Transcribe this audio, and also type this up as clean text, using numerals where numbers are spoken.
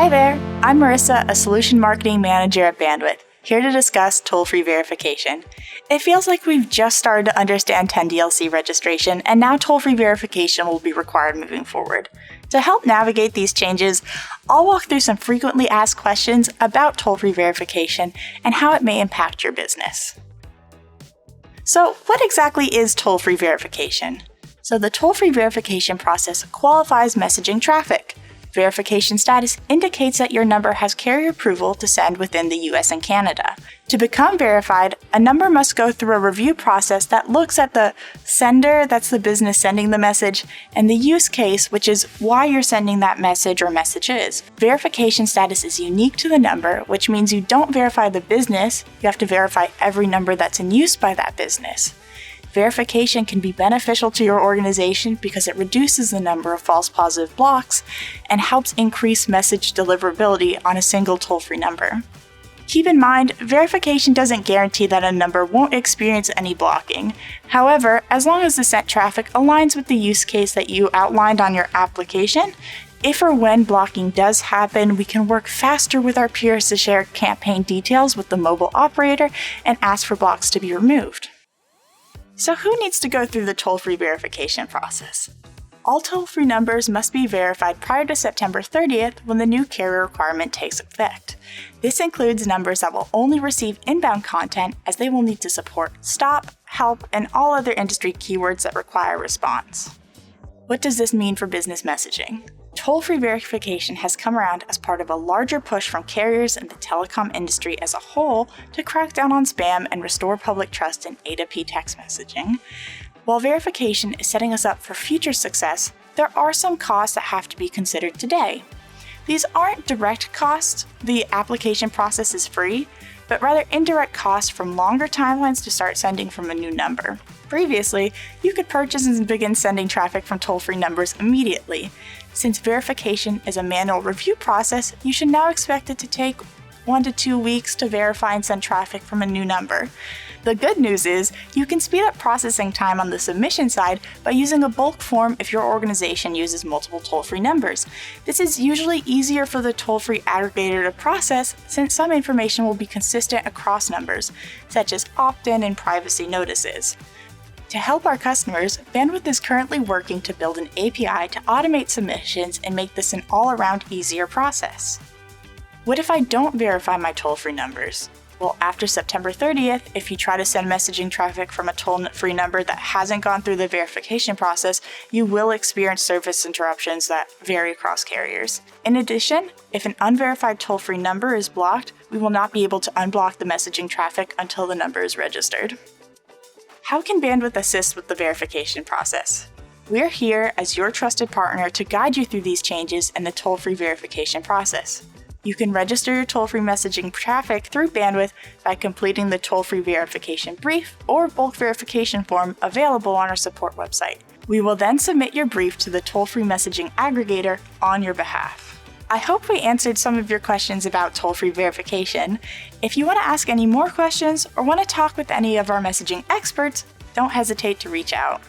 Hi there, I'm Marissa, a Solution Marketing Manager at Bandwidth, here to discuss toll-free verification. It feels like we've just started to understand 10DLC registration, and now toll-free verification will be required moving forward. To help navigate these changes, I'll walk through some frequently asked questions about toll-free verification and how it may impact your business. So, what exactly is toll-free verification? So the toll-free verification process qualifies messaging traffic. Verification status indicates that your number has carrier approval to send within the US and Canada. To become verified, a number must go through a review process that looks at the sender, that's the business sending the message, and the use case, which is why you're sending that message or messages. Verification status is unique to the number, which means you don't verify the business, you have to verify every number that's in use by that business. Verification can be beneficial to your organization because it reduces the number of false positive blocks and helps increase message deliverability on a single toll-free number. Keep in mind, verification doesn't guarantee that a number won't experience any blocking. However, as long as the sent traffic aligns with the use case that you outlined on your application, if or when blocking does happen, we can work faster with our peers to share campaign details with the mobile operator and ask for blocks to be removed. So who needs to go through the toll-free verification process? All toll-free numbers must be verified prior to September 30th when the new carrier requirement takes effect. This includes numbers that will only receive inbound content, as they will need to support stop, help, and all other industry keywords that require response. What does this mean for business messaging? Toll-free verification has come around as part of a larger push from carriers and the telecom industry as a whole to crack down on spam and restore public trust in A2P text messaging. While verification is setting us up for future success, there are some costs that have to be considered today. These aren't direct costs, the application process is free, but rather indirect costs from longer timelines to start sending from a new number. Previously, you could purchase and begin sending traffic from toll-free numbers immediately. Since verification is a manual review process, you should now expect it to take 1 to 2 weeks to verify and send traffic from a new number. The good news is, you can speed up processing time on the submission side by using a bulk form if your organization uses multiple toll-free numbers. This is usually easier for the toll-free aggregator to process since some information will be consistent across numbers, such as opt-in and privacy notices. To help our customers, Bandwidth is currently working to build an API to automate submissions and make this an all-around easier process. What if I don't verify my toll-free numbers? Well, after September 30th, if you try to send messaging traffic from a toll-free number that hasn't gone through the verification process, you will experience service interruptions that vary across carriers. In addition, if an unverified toll-free number is blocked, we will not be able to unblock the messaging traffic until the number is registered. How can Bandwidth assist with the verification process? We're here as your trusted partner to guide you through these changes in the toll-free verification process. You can register your toll-free messaging traffic through Bandwidth by completing the toll-free verification brief or bulk verification form available on our support website. We will then submit your brief to the toll-free messaging aggregator on your behalf. I hope we answered some of your questions about toll-free verification. If you want to ask any more questions or want to talk with any of our messaging experts, don't hesitate to reach out.